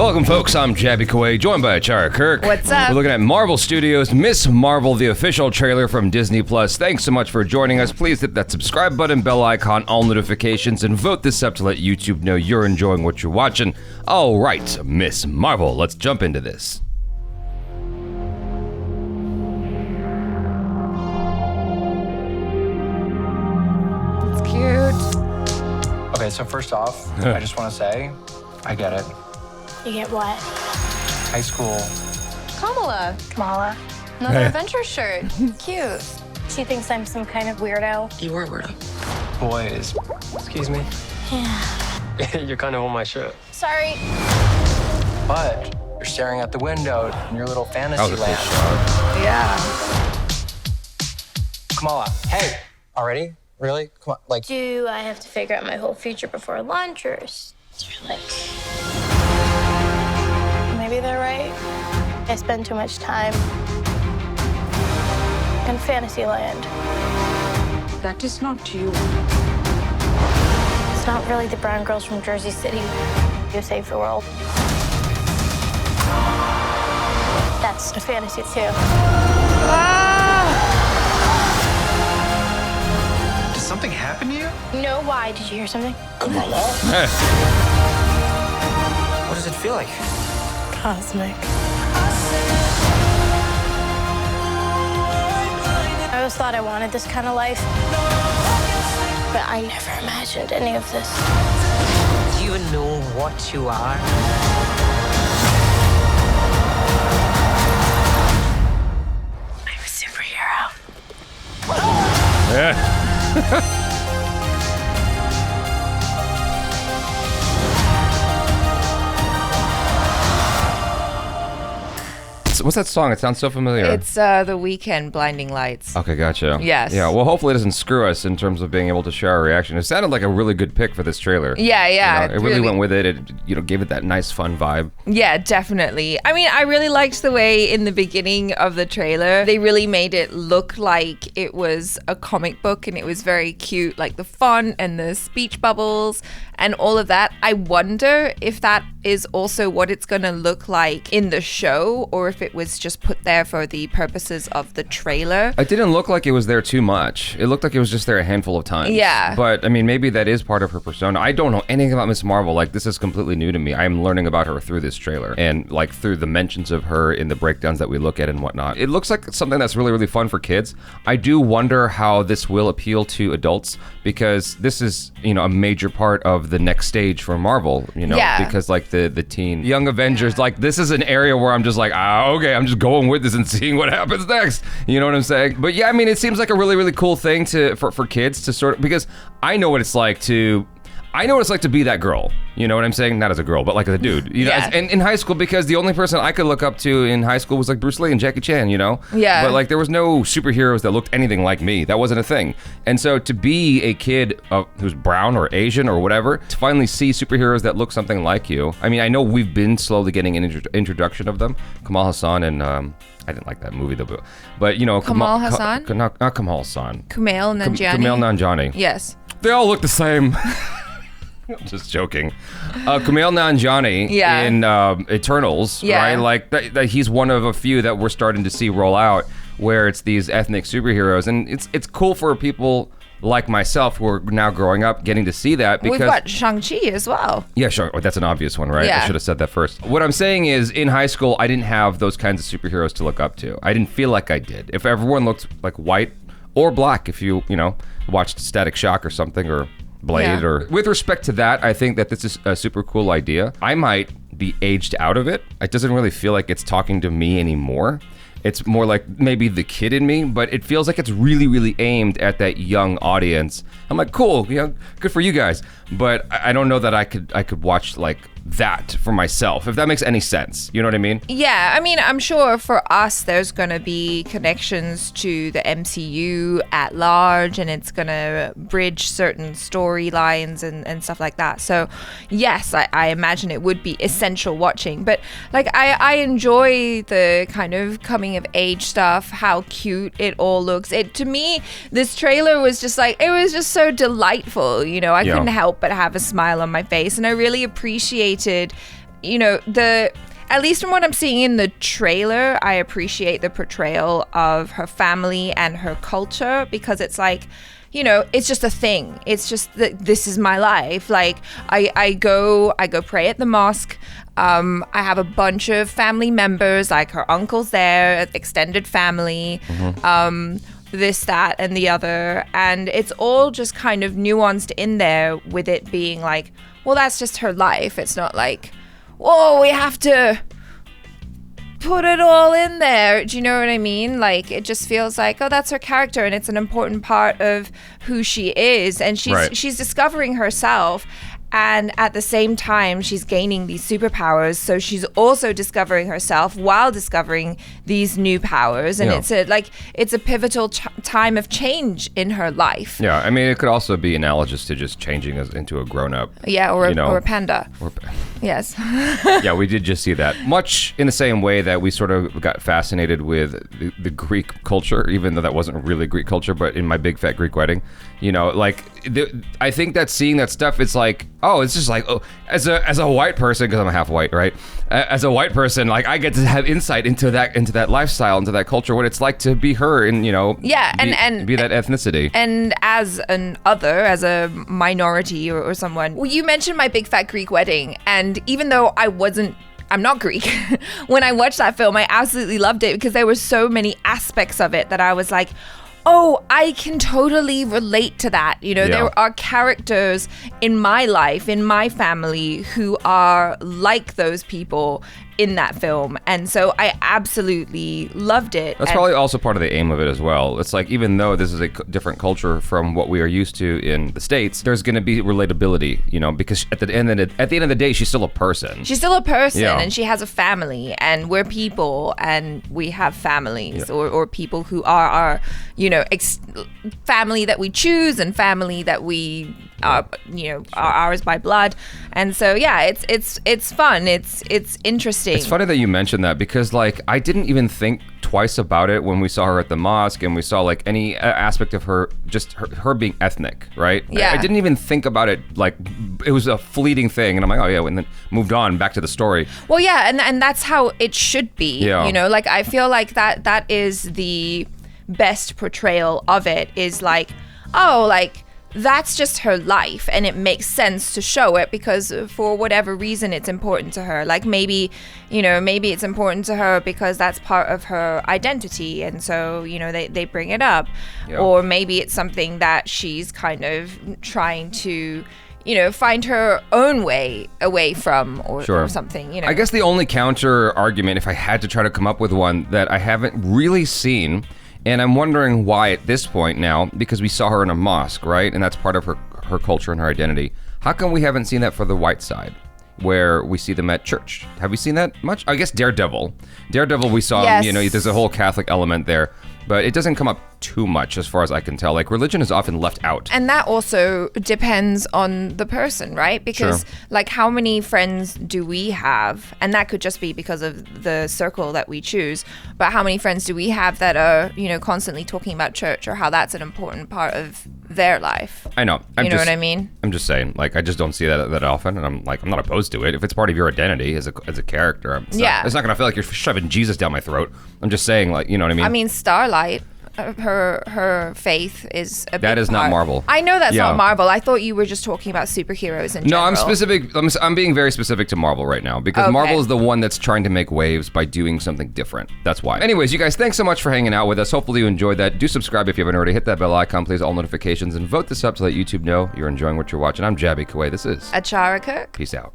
Welcome, folks. I'm Jabby Kaway, joined by Chara Kirk. What's up? We're looking at Marvel Studios' Miss Marvel, the official trailer from Disney+. Thanks so much for joining us. Please hit that subscribe button, bell icon, all notifications, and vote this up to let YouTube know you're enjoying what you're watching. All right, Miss Marvel, let's jump into this. It's cute. Okay, so first off, I just want to say, I get it. You get what? High school. Kamala. Another adventure shirt. Cute. She thinks I'm some kind of weirdo. You are a weirdo. Boys. Excuse me? Yeah. You're kind of on my shirt. Sorry. But you're staring out the window in your little That fantasy was a cool land. shot. Yeah. Kamala, hey, already? Really? Come on, like, Do I have to figure out my whole future before lunch, or is there like... Maybe they're right. I spend too much time in Fantasyland. That is not you. It's not really the brown girls from Jersey City who save the world. That's a fantasy too. did something happen to you? No, why? Did you hear something? Kamala? Hey. What does it feel like? Cosmic. I always thought I wanted this kind of life, but I never imagined any of this. Do you know what you are? I'm a superhero. Yeah. What's that song? It sounds so familiar. It's The Weeknd, Blinding Lights. Okay, gotcha. Yes. Yeah, well, hopefully it doesn't screw us in terms of being able to share our reaction. It sounded like a really good pick for this trailer. Yeah. You know, it really went with it. It, gave it that nice, fun vibe. Yeah, definitely. I mean, I really liked the way in the beginning of the trailer, they really made it look like it was a comic book, and it was very cute, like the font and the speech bubbles and all of that. I wonder if that is also what it's going to look like in the show, or if it was just put there for the purposes of the trailer. It didn't look like it was there too much. It looked like it was just there a handful of times. Yeah. But, I mean, maybe that is part of her persona. I don't know anything about Miss Marvel. Like, this is completely new to me. I am learning about her through this trailer and, like, through the mentions of her in the breakdowns that we look at and whatnot. It looks like something that's really, really fun for kids. I do wonder how this will appeal to adults, because this is, a major part of the next stage for Marvel, Yeah. because, like, the teen Young Avengers, like, this is an area where I'm just like, okay, I'm just going with this and seeing what happens next. You know what I'm saying? But yeah, I mean, it seems like a really, really cool thing for kids to sort of, because I know what it's like to be that girl. You know what I'm saying? Not as a girl, but like as a dude. Yeah. And in high school, because the only person I could look up to in high school was like Bruce Lee and Jackie Chan, Yeah. But like there was no superheroes that looked anything like me. That wasn't a thing. And so to be a kid who's brown or Asian or whatever, to finally see superheroes that look something like you. I mean, I know we've been slowly getting an introduction of them. Kamal Hassan and I didn't like that movie though, but Kamal Hassan? Not Kamal Hassan. Kumail Nanjiani. Kumail Nanjiani. Yes. They all look the same. I'm just joking. Kumail Nanjiani in Eternals, right? Like that he's one of a few that we're starting to see roll out, where it's these ethnic superheroes, and it's cool for people like myself who are now growing up getting to see that, because we've got Shang-Chi as well. Yeah, sure. That's an obvious one, right? Yeah. I should have said that first. What I'm saying is, in high school, I didn't have those kinds of superheroes to look up to. I didn't feel like I did. If everyone looked like white or black, if you watched Static Shock or something, or Blade, or with respect to that, I think that this is a super cool idea. I might be aged out of it. It doesn't really feel like it's talking to me anymore. It's more like maybe the kid in me, but it feels like it's really, really aimed at that young audience. I'm like, cool, good for you guys. But I don't know that I could watch like that for myself, if that makes any sense. You know what I mean? Yeah, I mean, I'm sure for us, there's going to be connections to the MCU at large, and it's going to bridge certain storylines and stuff like that. So, yes, I imagine it would be essential watching. But, like, I enjoy the kind of coming of age stuff, how cute it all looks. To me, this trailer was just like, it was just so delightful. I couldn't help but have a smile on my face, and I really appreciated you know, at least from what I'm seeing in the trailer, I appreciate the portrayal of her family and her culture, because it's like, you know, it's just a thing. It's just that this is my life. Like I go pray at the mosque. I have a bunch of family members, like her uncle's there, extended family, this, that, and the other. And it's all just kind of nuanced in there with it being like, well, that's just her life. It's not like, whoa, we have to put it all in there. Do you know what I mean? Like, it just feels like, oh, that's her character, and it's an important part of who she is, and she's discovering herself, and at the same time she's gaining these superpowers, so she's also discovering herself while discovering these new powers, and it's a pivotal time of change in her life. Yeah, I mean, it could also be analogous to just changing us into a grown-up. Yeah, or a panda. Yes. Yeah, we did just see that. Much in the same way that we sort of got fascinated with the Greek culture, even though that wasn't really Greek culture, but in My Big Fat Greek Wedding, you know, like, I think that seeing that stuff, it's like, oh, it's just like, oh, as a white person, because I'm half white, right? As a white person, like, I get to have insight into that lifestyle, into that culture, what it's like to be her, and, you know, and be that ethnicity. And as a minority or someone, well, you mentioned My Big Fat Greek Wedding, and even though I'm not Greek, when I watched that film, I absolutely loved it, because there were so many aspects of it that I was like, oh, I can totally relate to that. You know, there are characters in my life, in my family, who are like those people in that film. And so I absolutely loved it. That's probably also part of the aim of it as well. It's like, even though this is a different culture from what we are used to in the States, there's going to be relatability, you know, because at the end of the day, she's still a person. She's still a person, and she has a family, and we're people, and we have families, or people who are our, you know, family that we choose, and family that we are, you know, are ours by blood. And so, yeah, it's fun. It's interesting. It's funny that you mentioned that, because, like, I didn't even think twice about it when we saw her at the mosque, and we saw, like, any aspect of her, just her being ethnic, right? Yeah. I didn't even think about it, like, it was a fleeting thing, and I'm like, oh yeah, and then moved on back to the story. Well, yeah, and that's how it should be. Yeah. You know, like, I feel like that is the best portrayal of it, is like, oh, like, that's just her life, and it makes sense to show it because for whatever reason it's important to her. Like, maybe it's important to her because that's part of her identity, and so, you know, they bring it up. Or maybe it's something that she's kind of trying to, you know, find her own way away from, or something, you know. I guess the only counter argument, if I had to try to come up with one that I haven't really seen, and I'm wondering why at this point now, because we saw her in a mosque, right? And that's part of her culture and her identity. How come we haven't seen that for the white side, where we see them at church? Have we seen that much? I guess Daredevil, we saw, you know, there's a whole Catholic element there, but it doesn't come up too much as far as I can tell. Like, religion is often left out. And that also depends on the person, right? Because like, how many friends do we have? And that could just be because of the circle that we choose. But how many friends do we have that are, you know, constantly talking about church, or how that's an important part of their life? I know. You know what I mean? I'm just saying, like, I just don't see that often, and I'm not opposed to it. If it's part of your identity as a character, it's not going to feel like you're shoving Jesus down my throat. I'm just saying, like, you know what I mean? I mean, Starlight, her faith is a big that is part. Not Marvel. I know that's not Marvel. I thought you were just talking about superheroes in general. No, I'm specific. I'm being very specific to Marvel right now, because Marvel is the one that's trying to make waves by doing something different. That's why. Anyways, you guys, thanks so much for hanging out with us. Hopefully you enjoyed that. Do subscribe if you haven't already. Hit that bell icon, please, all notifications, and vote this up to let YouTube know you're enjoying what you're watching. I'm Jabby Kuwait. This is Achara Kirk. Peace out.